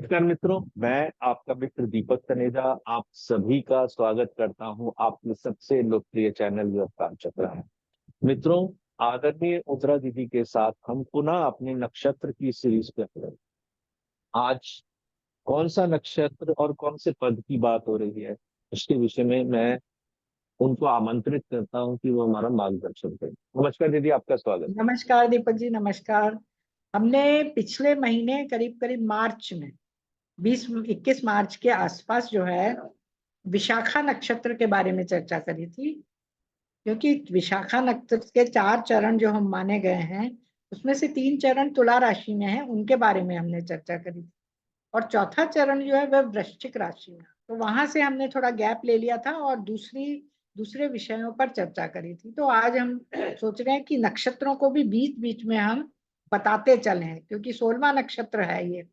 नमस्कार मित्रों, मैं आपका मित्र दीपक तनेजा आप सभी का स्वागत करता हूं आपके सबसे लोकप्रिय चैनल व्याख्यान चक्र में। मित्रों, आदरणीय उज्रा दीदी के साथ हम पुनः अपने नक्षत्र की सीरीज पे हैं। आज कौन सा नक्षत्र और कौन से पद की बात हो रही है, इसके विषय में मैं उनको आमंत्रित करता हूं कि वो हमारा मार्गदर्शन करें। नमस्कार दीदी, आपका स्वागत। नमस्कार दीपक जी, नमस्कार। हमने पिछले महीने करीब करीब मार्च में 20-21 मार्च के आसपास जो है विशाखा नक्षत्र के बारे में चर्चा करी थी। क्योंकि विशाखा नक्षत्र के 4 चरण जो हम माने गए हैं, उसमें से 3 चरण तुला राशि में है, उनके बारे में हमने चर्चा करी थी। और चौथा चरण जो है वह वृश्चिक राशि में। तो वहां से हमने थोड़ा गैप ले लिया था और दूसरे विषयों पर चर्चा करी थी। तो आज हम सोच रहे हैं कि नक्षत्रों को भी बीच बीच में हम बताते चलें, क्योंकि 16वां नक्षत्र है ये।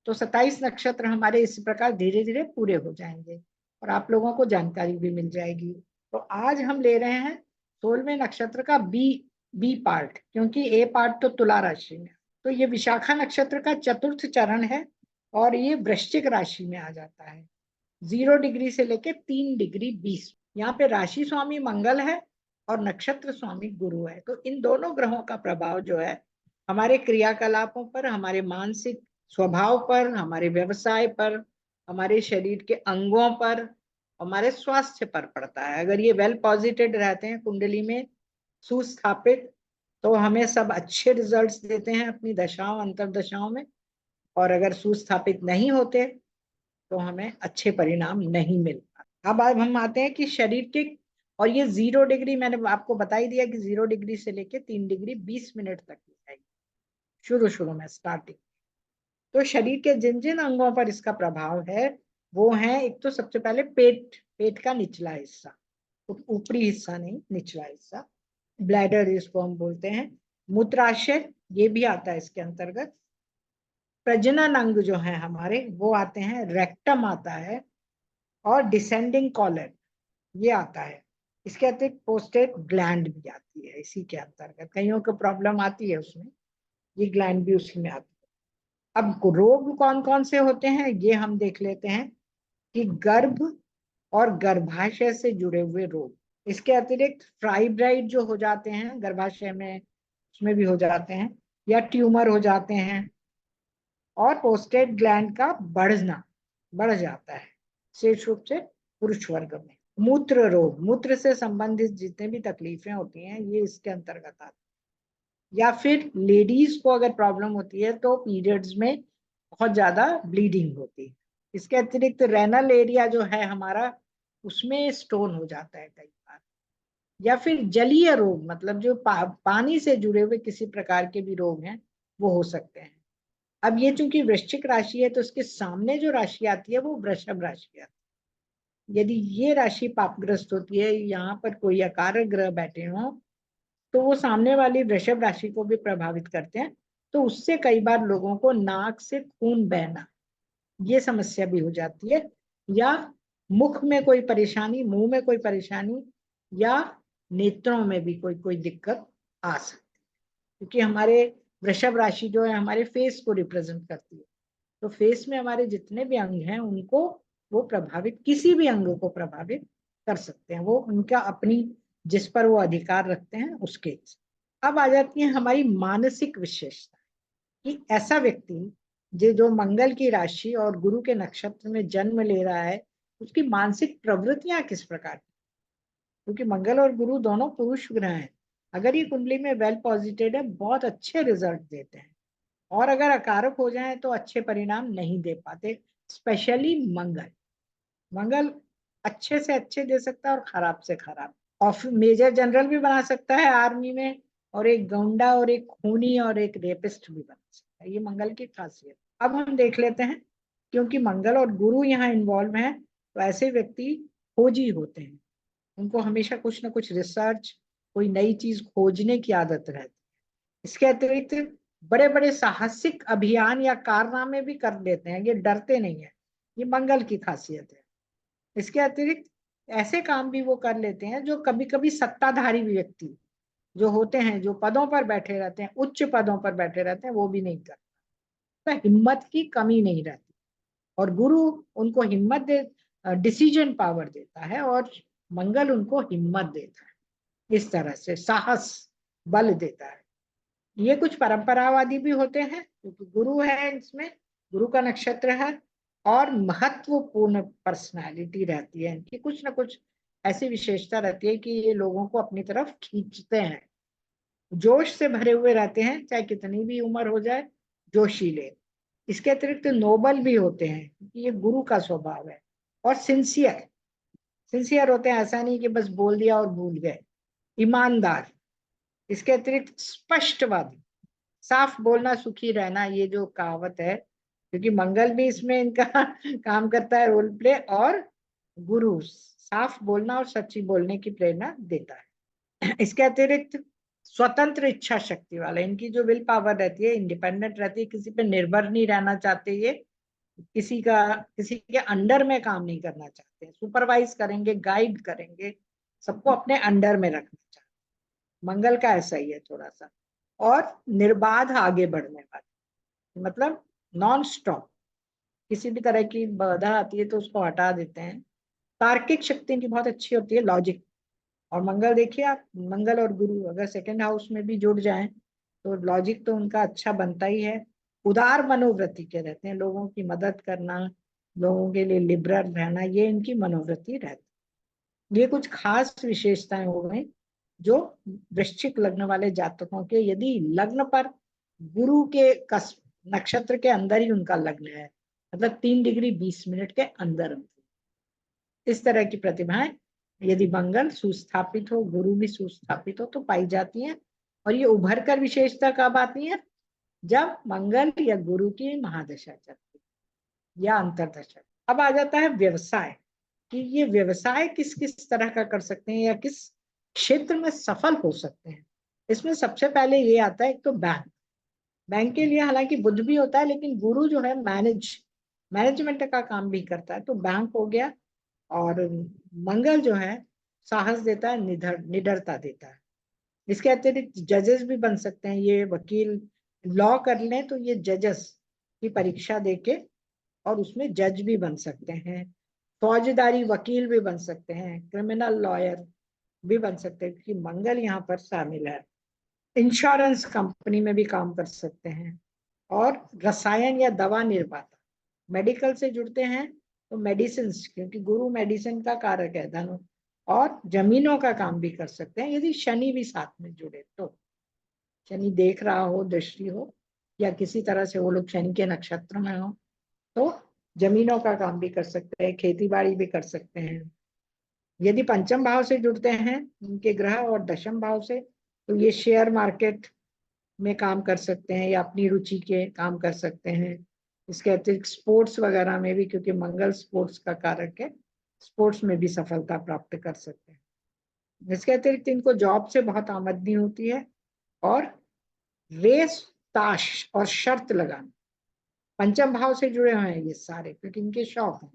तो 27 नक्षत्र हमारे इसी प्रकार धीरे धीरे पूरे हो जाएंगे और आप लोगों को जानकारी भी मिल जाएगी। तो आज हम ले रहे हैं 16वें नक्षत्र का बी पार्ट, क्योंकि ए पार्ट तो तुला राशि में। तो ये विशाखा नक्षत्र का चतुर्थ चरण है और ये वृश्चिक राशि में आ जाता है। 0 डिग्री से लेके 3 डिग्री 20। यहाँ पे राशि स्वामी मंगल है और नक्षत्र स्वामी गुरु है। तो इन दोनों ग्रहों का प्रभाव जो है हमारे क्रियाकलापों पर, हमारे मानसिक स्वभाव पर, हमारे व्यवसाय पर, हमारे शरीर के अंगों पर, हमारे स्वास्थ्य पर पड़ता है। अगर ये वेल पॉजिटेड रहते हैं, कुंडली में सुस्थापित, तो हमें सब अच्छे रिजल्ट्स देते हैं अपनी दशाओं अंतर्दशाओं में। और अगर सुस्थापित नहीं होते तो हमें अच्छे परिणाम नहीं मिल पाते। अब हम आते हैं कि शरीर के, और ये 0 डिग्री मैंने आपको बता ही दिया कि 0 डिग्री से लेके 3 डिग्री 20 मिनट तक की जाएगी शुरू शुरू में, स्टार्टिंग। तो शरीर के जिन जिन अंगों पर इसका प्रभाव है वो है, एक तो सबसे पहले पेट का निचला हिस्सा, ऊपरी हिस्सा नहीं, निचला हिस्सा, ब्लैडर इसको हम बोलते हैं। मूत्राशय ये भी आता है इसके अंतर्गत। प्रजनन अंग जो है हमारे वो आते हैं, रेक्टम आता है और डिसेंडिंग कॉलन ये आता है। इसके अतिरिक्त पोस्टेट ग्लैंड भी आती है इसी के अंतर्गत। कईयों को प्रॉब्लम आती है उसमें, ये ग्लैंड भी उसी में आती है। अब रोग कौन कौन से होते हैं ये हम देख लेते हैं कि गर्भ और गर्भाशय से जुड़े हुए रोग, इसके अतिरिक्त फाइब्राइड जो हो जाते हैं गर्भाशय में, उसमें भी हो जाते हैं, या ट्यूमर हो जाते हैं, और पोस्टेट ग्लैंड का बढ़ जाता है विशेष रूप से पुरुष वर्ग में। मूत्र रोग, मूत्र से संबंधित जितने भी तकलीफें होती हैं ये इसके अंतर्गत आती है। या फिर लेडीज को अगर प्रॉब्लम होती है तो पीरियड्स में बहुत ज्यादा ब्लीडिंग होती है। इसके अतिरिक्त रेनल एरिया जो है हमारा, उसमें स्टोन हो जाता है कई बार। या फिर जलीय रोग, मतलब जो पानी से जुड़े हुए किसी प्रकार के भी रोग हैं वो हो सकते हैं। अब ये चूंकि वृश्चिक राशि है तो इसके सामने जो राशि आती है वो वृषभ राशि आती है। यदि ये राशि पापग्रस्त होती है, यहाँ पर कोई अकारक ग्रह बैठे हों, तो वो सामने वाली वृषभ राशि को भी प्रभावित करते हैं। तो उससे कई बार लोगों को नाक से खून बहना, ये समस्या भी हो जाती है। या मुख में कोई परेशानी, मुंह में कोई परेशानी, या नेत्रों में भी कोई कोई दिक्कत आ सकती है। क्योंकि हमारे वृषभ राशि जो है हमारे फेस को रिप्रेजेंट करती है। तो फेस में हमारे जितने भी अंग हैं उनको वो प्रभावित, किसी भी अंग को प्रभावित कर सकते हैं, वो उनका अपनी जिस पर वो अधिकार रखते हैं उसके। अब आ जाती है हमारी मानसिक विशेषता कि ऐसा व्यक्ति जो मंगल की राशि और गुरु के नक्षत्र में जन्म ले रहा है, उसकी मानसिक प्रवृत्तियां किस प्रकार की। क्योंकि मंगल और गुरु दोनों पुरुष ग्रह हैं। अगर ये कुंडली में वेल पॉजिटेड है, बहुत अच्छे रिजल्ट देते हैं, और अगर अकारक हो जाए तो अच्छे परिणाम नहीं दे पाते। स्पेशली मंगल, मंगल अच्छे से अच्छे दे सकता है और खराब से खराब। ऑफिस मेजर जनरल भी बना सकता है आर्मी में, और एक गौंडा और एक खूनी और एक रेपिस्ट भी बना सकता है। ये मंगल की खासियत। अब हम देख लेते हैं, क्योंकि मंगल और गुरु यहाँ इन्वॉल्व हैं, तो ऐसे व्यक्ति खोजी होते हैं। उनको हमेशा कुछ ना कुछ रिसर्च, कोई नई चीज खोजने की आदत रहती है। इसके अतिरिक्त बड़े बड़े साहसिक अभियान या कारनामे भी कर लेते हैं, ये डरते नहीं है, ये मंगल की खासियत है। इसके अतिरिक्त ऐसे काम भी वो कर लेते हैं जो कभी कभी सत्ताधारी व्यक्ति जो होते हैं, जो पदों पर बैठे रहते हैं, उच्च पदों पर बैठे रहते हैं, वो भी नहीं करते। तो हिम्मत की कमी नहीं रहती। और गुरु उनको हिम्मत दे, डिसीजन पावर देता है, और मंगल उनको हिम्मत देता है। इस तरह से साहस, बल देता है। ये कुछ परंपरावादी भी होते हैं क्योंकि गुरु है इसमें, गुरु का नक्षत्र है, और महत्वपूर्ण पर्सनालिटी रहती है इनकी, कुछ ना कुछ ऐसी विशेषता रहती है कि ये लोगों को अपनी तरफ खींचते हैं, जोश से भरे हुए रहते हैं, चाहे कितनी भी उम्र हो जाए, जोशीले। इसके अतिरिक्त नोबल भी होते हैं क्योंकि ये गुरु का स्वभाव है, और सिंसियर, सिंसियर होते हैं, ऐसा नहीं कि बस बोल दिया और भूल गए, ईमानदार। इसके अतिरिक्त स्पष्टवादी, साफ बोलना सुखी रहना, ये जो कहावत है, क्योंकि मंगल भी इसमें इनका काम करता है, रोल प्ले, और गुरु साफ बोलना और सच्ची बोलने की प्रेरणा देता है। इसके अतिरिक्त स्वतंत्र इच्छा शक्ति वाला, इनकी जो विल पावर रहती है, इंडिपेंडेंट रहती है, किसी पे निर्भर नहीं रहना चाहते ये, किसी के अंडर में काम नहीं करना चाहते, सुपरवाइज करेंगे, गाइड करेंगे, सबको अपने अंडर में रखना चाहते हैं। मंगल का ऐसा ही है थोड़ा सा। और निर्बाध आगे बढ़ने वाले, मतलब नॉन स्टॉप, किसी भी तरह की बाधा आती है तो उसको हटा देते हैं। तार्किक शक्ति इनकी बहुत अच्छी होती है, लॉजिक। और मंगल देखिए आप, मंगल और गुरु अगर सेकंड हाउस में भी जुड़ जाएं तो लॉजिक तो उनका अच्छा बनता ही है। उदार मनोवृत्ति के रहते हैं, लोगों की मदद करना, लोगों के लिए लिबरल रहना, ये इनकी मनोवृत्ति रहती है। ये कुछ खास विशेषताएं हो गई जो वृश्चिक लग्न वाले जातकों के, यदि लग्न पर गुरु के नक्षत्र के अंदर ही उनका लग्न है, मतलब 3 डिग्री 20 मिनट के अंदर, इस तरह की प्रतिभाएं यदि मंगल सुस्थापित हो, गुरु भी सुस्थापित हो, तो पाई जाती हैं। और ये उभर कर विशेषता कब आती है? जब मंगल या गुरु की महादशा चलती है या अंतरदशा। अब आ जाता है व्यवसाय, कि ये व्यवसाय किस किस तरह का कर सकते हैं या किस क्षेत्र में सफल हो सकते हैं। इसमें सबसे पहले ये आता है, एक तो बैंक। बैंक के लिए हालांकि बुध भी होता है, लेकिन गुरु जो है मैनेजमेंट का काम भी करता है, तो बैंक हो गया। और मंगल जो है साहस देता है, निडरता देता है। इसके अतिरिक्त जजेस भी बन सकते हैं ये, वकील लॉ कर लें तो ये जजेस की परीक्षा देके और उसमें जज भी बन सकते हैं। फौजदारी वकील भी बन सकते हैं, क्रिमिनल लॉयर भी बन सकते हैं क्योंकि मंगल यहाँ पर शामिल है। इंश्योरेंस कंपनी में भी काम कर सकते हैं। और रसायन या दवा निर्माता, मेडिकल से जुड़ते हैं तो मेडिसिन, क्योंकि गुरु मेडिसिन का कारक है, धन और जमीनों का काम भी कर सकते हैं, यदि शनि भी साथ में जुड़े तो। शनि देख रहा हो, दृष्टि हो, या किसी तरह से वो लोग शनि के नक्षत्र में हो, तो जमीनों का काम भी कर सकते हैं, खेती बाड़ी भी कर सकते हैं। यदि पंचम भाव से जुड़ते हैं उनके ग्रह और दशम भाव से, तो ये शेयर मार्केट में काम कर सकते हैं या अपनी रुचि के काम कर सकते हैं। इसके अतिरिक्त स्पोर्ट्स वगैरह में भी, क्योंकि मंगल स्पोर्ट्स का कारक है, स्पोर्ट्स में भी सफलता प्राप्त कर सकते हैं। इसके अतिरिक्त इनको जॉब से बहुत आमदनी होती है। और रेस, ताश और शर्त लगाना, पंचम भाव से जुड़े हुए हैं ये सारे, क्योंकि इनके शौक हैं।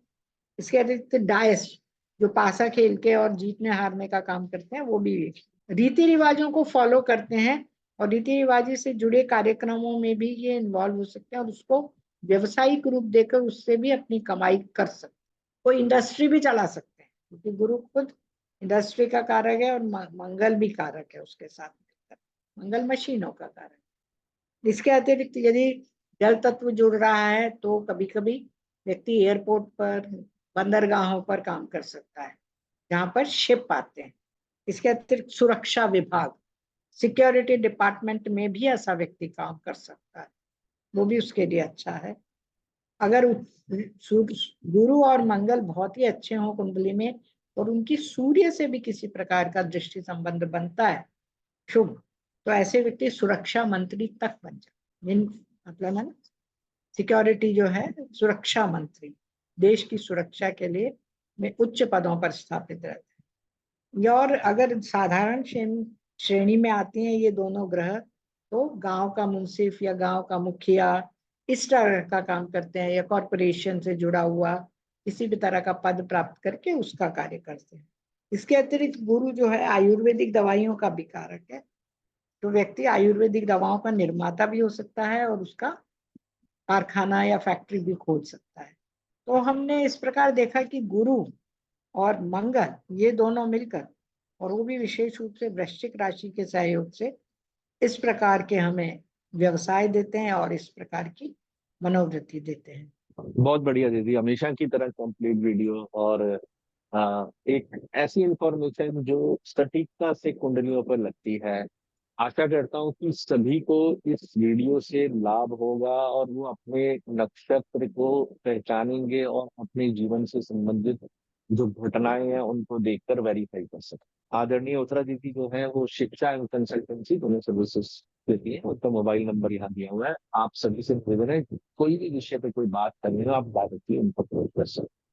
इसके अतिरिक्त डायस, जो पासा खेल के और जीतने हारने का काम करते हैं, वो भी रीति रिवाजों को फॉलो करते हैं। और रीति रिवाजी से जुड़े कार्यक्रमों में भी ये इन्वॉल्व हो सकते हैं और उसको व्यवसायिक रूप देकर उससे भी अपनी कमाई कर सकते हैं। वो इंडस्ट्री भी चला सकते हैं क्योंकि गुरु खुद इंडस्ट्री का कारक है और मंगल भी कारक है उसके साथ मिलकर, मंगल मशीनों का कारक है। इसके अतिरिक्त यदि जल तत्व जुड़ रहा है तो कभी कभी व्यक्ति एयरपोर्ट पर, बंदरगाहों पर काम कर सकता है जहाँ पर शिप आते हैं। इसके अतिरिक्त सुरक्षा विभाग, सिक्योरिटी डिपार्टमेंट में भी ऐसा व्यक्ति काम कर सकता है, वो भी उसके लिए अच्छा है। अगर गुरु और मंगल बहुत ही अच्छे हों कुंडली में और उनकी सूर्य से भी किसी प्रकार का दृष्टि संबंध बनता है शुभ, तो ऐसे व्यक्ति सुरक्षा मंत्री तक बन जाए। मतलब है ना, सिक्योरिटी जो है, सुरक्षा मंत्री, देश की सुरक्षा के लिए में उच्च पदों पर स्थापित रहते हैं। और अगर साधारण श्रेणी में आती हैं ये दोनों ग्रह, तो गांव का मुंसिफ या गांव का मुखिया इस तरह का काम करते हैं, या कॉरपोरेशन से जुड़ा हुआ किसी भी तरह का पद प्राप्त करके उसका कार्य करते हैं। इसके अतिरिक्त गुरु जो है आयुर्वेदिक दवाइयों का भी कारक है, तो व्यक्ति आयुर्वेदिक दवाओं का निर्माता भी हो सकता है और उसका कारखाना या फैक्ट्री भी खोल सकता है। तो हमने इस प्रकार देखा कि गुरु और मंगल ये दोनों मिलकर, और वो भी विशेष रूप से वृश्चिक राशि के सहयोग से, इस प्रकार के हमें व्यवसाय देते हैं और इस प्रकार की मनोवृत्ति देते हैं। बहुत बढ़िया दीदी, हमेशा की तरह कंप्लीट वीडियो और एक ऐसी इंफॉर्मेशन जो सटीकता से कुंडलियों पर लगती है। आशा करता हूँ कि सभी को इस वीडियो से लाभ होगा और वो अपने नक्षत्र को पहचानेंगे और अपने जीवन से संबंधित जो घटनाएं हैं उनको देखकर वेरीफाई कर सकते। आदरणीय उत्तरा दीदी जो है वो शिक्षा एवं कंसल्टेंसी दोनों सर्विसेज देती है। उसका मोबाइल नंबर यहाँ दिया हुआ है। आप सभी से निवेदन है कि कोई भी विषय पे कोई बात करनी हो आप डायरेक्टली उनको अप्रोच कर सकते।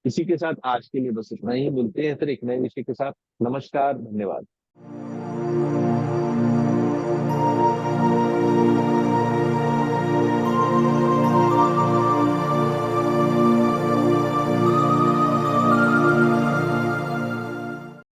इसी के साथ आज के लिए बस इतना ही, मिलते हैं फिर एक नए विषय के साथ। नमस्कार, धन्यवाद।